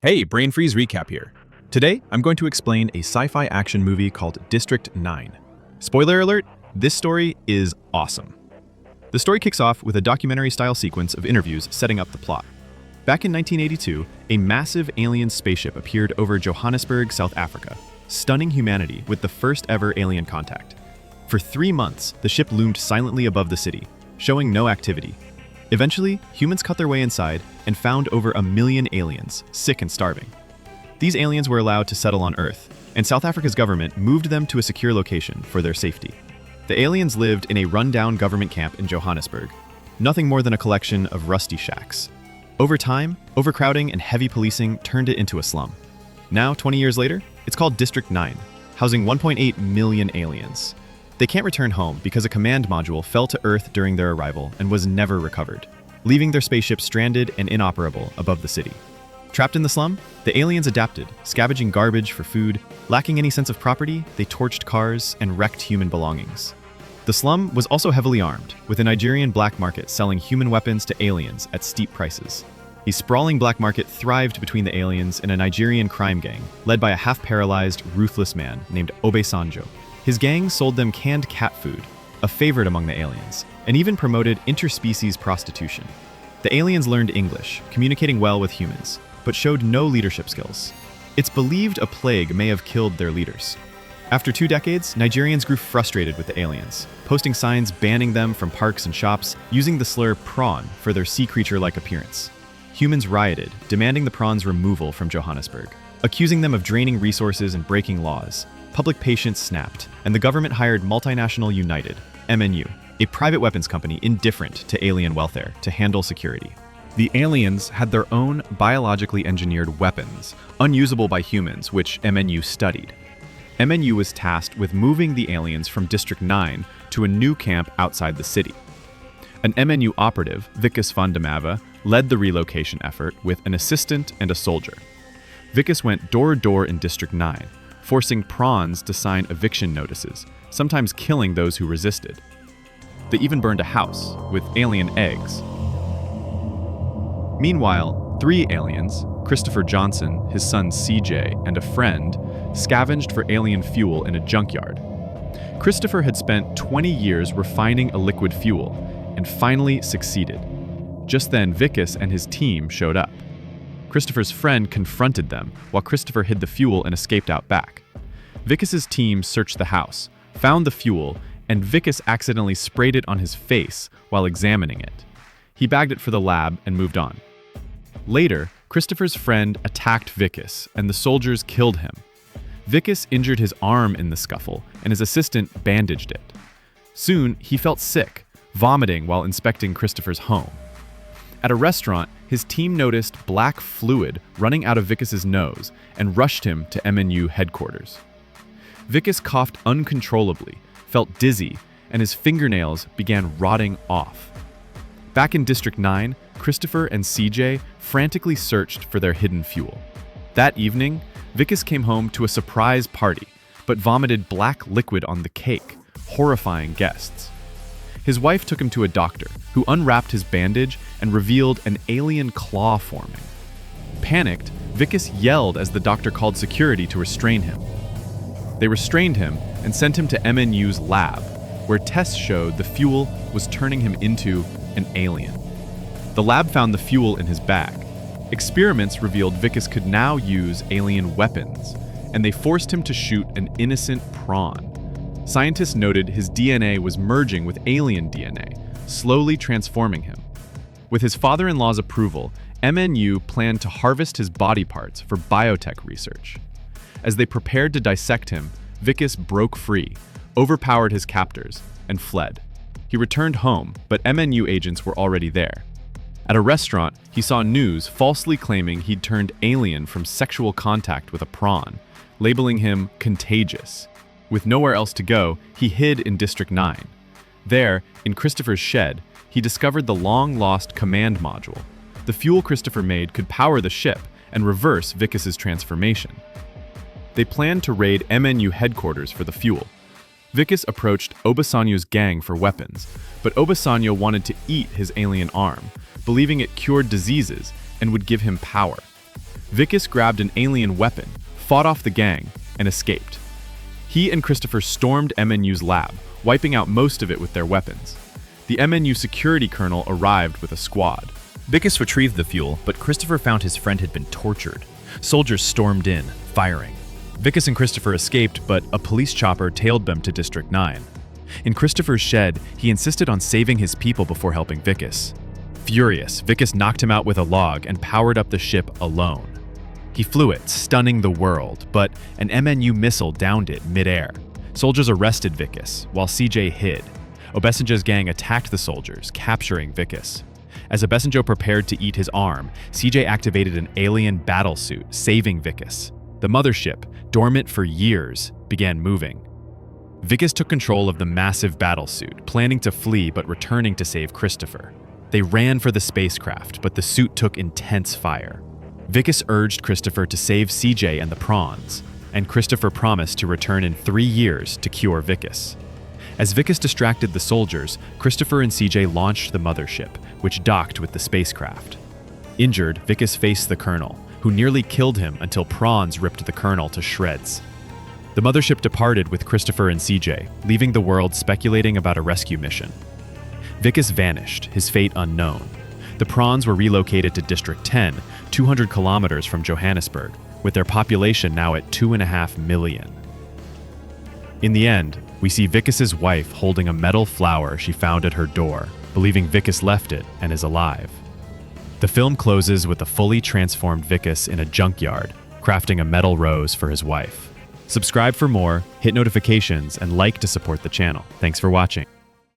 Hey, Brain Freeze recap here. Today, I'm going to explain a sci-fi action movie called District 9. Spoiler alert, this story is awesome. The story kicks off with a documentary-style sequence of interviews setting up the plot. Back in 1982, a massive alien spaceship appeared over Johannesburg, South Africa, stunning humanity with the first ever alien contact. For 3 months, the ship loomed silently above the city, showing no activity. Eventually, humans cut their way inside and found over 1 million aliens, sick and starving. These aliens were allowed to settle on Earth, and South Africa's government moved them to a secure location for their safety. The aliens lived in a rundown government camp in Johannesburg, nothing more than a collection of rusty shacks. Over time, overcrowding and heavy policing turned it into a slum. Now, 20 years later, it's called District 9, housing 1.8 million aliens. They can't return home because a command module fell to Earth during their arrival and was never recovered, leaving their spaceship stranded and inoperable above the city. Trapped in the slum, the aliens adapted, scavenging garbage for food. Lacking any sense of property, they torched cars and wrecked human belongings. The slum was also heavily armed, with a Nigerian black market selling human weapons to aliens at steep prices. The sprawling black market thrived between the aliens and a Nigerian crime gang, led by a half-paralyzed, ruthless man named Obasanjo. His gang sold them canned cat food, a favorite among the aliens, and even promoted interspecies prostitution. The aliens learned English, communicating well with humans, but showed no leadership skills. It's believed a plague may have killed their leaders. After 2 decades, Nigerians grew frustrated with the aliens, posting signs banning them from parks and shops, using the slur prawn for their sea creature-like appearance. Humans rioted, demanding the prawns' removal from Johannesburg, accusing them of draining resources and breaking laws. Public patience snapped, and the government hired Multinational United, MNU, a private weapons company indifferent to alien welfare, to handle security. The aliens had their own biologically engineered weapons, unusable by humans, which MNU studied. MNU was tasked with moving the aliens from District 9 to a new camp outside the city. An MNU operative, Wikus van de Mave, led the relocation effort with an assistant and a soldier. Wikus went door-to-door in District 9, forcing prawns to sign eviction notices, sometimes killing those who resisted. They even burned a house with alien eggs. Meanwhile, 3 aliens, Christopher Johnson, his son CJ, and a friend, scavenged for alien fuel in a junkyard. Christopher had spent 20 years refining a liquid fuel and finally succeeded. Just then, Wikus and his team showed up. Christopher's friend confronted them while Christopher hid the fuel and escaped out back. Wikus's team searched the house, found the fuel, and Wikus accidentally sprayed it on his face while examining it. He bagged it for the lab and moved on. Later, Christopher's friend attacked Wikus, and the soldiers killed him. Wikus injured his arm in the scuffle, and his assistant bandaged it. Soon, he felt sick, vomiting while inspecting Christopher's home. At a restaurant, his team noticed black fluid running out of Wikus's nose and rushed him to MNU headquarters. Wikus coughed uncontrollably, felt dizzy, and his fingernails began rotting off. Back in District 9, Christopher and CJ frantically searched for their hidden fuel. That evening, Wikus came home to a surprise party, but vomited black liquid on the cake, horrifying guests. His wife took him to a doctor, who unwrapped his bandage and revealed an alien claw forming. Panicked, Wikus yelled as the doctor called security to restrain him. They restrained him and sent him to MNU's lab, where tests showed the fuel was turning him into an alien. The lab found the fuel in his bag. Experiments revealed Wikus could now use alien weapons, and they forced him to shoot an innocent prawn. Scientists noted his DNA was merging with alien DNA, slowly transforming him. With his father-in-law's approval, MNU planned to harvest his body parts for biotech research. As they prepared to dissect him, Wikus broke free, overpowered his captors, and fled. He returned home, but MNU agents were already there. At a restaurant, he saw news falsely claiming he'd turned alien from sexual contact with a prawn, labeling him contagious. With nowhere else to go, he hid in District 9. There, in Christopher's shed, he discovered the long-lost command module. The fuel Christopher made could power the ship and reverse Wikus's transformation. They planned to raid MNU headquarters for the fuel. Wikus approached Obasanjo's gang for weapons, but Obasanjo wanted to eat his alien arm, believing it cured diseases and would give him power. Vicus grabbed an alien weapon, fought off the gang, and escaped. He and Christopher stormed MNU's lab, wiping out most of it with their weapons. The MNU security colonel arrived with a squad. Vicus retrieved the fuel, but Christopher found his friend had been tortured. Soldiers stormed in, firing. Vicus and Christopher escaped, but a police chopper tailed them to District 9. In Christopher's shed, he insisted on saving his people before helping Vicus. Furious, Vicus knocked him out with a log and powered up the ship alone. He flew it, stunning the world, but an MNU missile downed it mid-air. Soldiers arrested Vicus, while CJ hid. Obasanjo's gang attacked the soldiers, capturing Vicus. As Obasanjo prepared to eat his arm, CJ activated an alien battle suit, saving Vicus. The mothership, dormant for years, began moving. Vicus took control of the massive battle suit, planning to flee but returning to save Christopher. They ran for the spacecraft, but the suit took intense fire. Vicus urged Christopher to save CJ and the prawns, and Christopher promised to return in 3 years to cure Vicus. As Vicus distracted the soldiers, Christopher and CJ launched the mothership, which docked with the spacecraft. Injured, Vicus faced the colonel, who nearly killed him until prawns ripped the colonel to shreds. The mothership departed with Christopher and CJ, leaving the world speculating about a rescue mission. Vicus vanished, his fate unknown. The prawns were relocated to District 10, 200 kilometers from Johannesburg, with their population now at 2.5 million. In the end, we see Vicus's wife holding a metal flower she found at her door, believing Vicus left it and is alive. The film closes with a fully transformed Vicus in a junkyard, crafting a metal rose for his wife. Subscribe for more, hit notifications, and like to support the channel. Thanks for watching.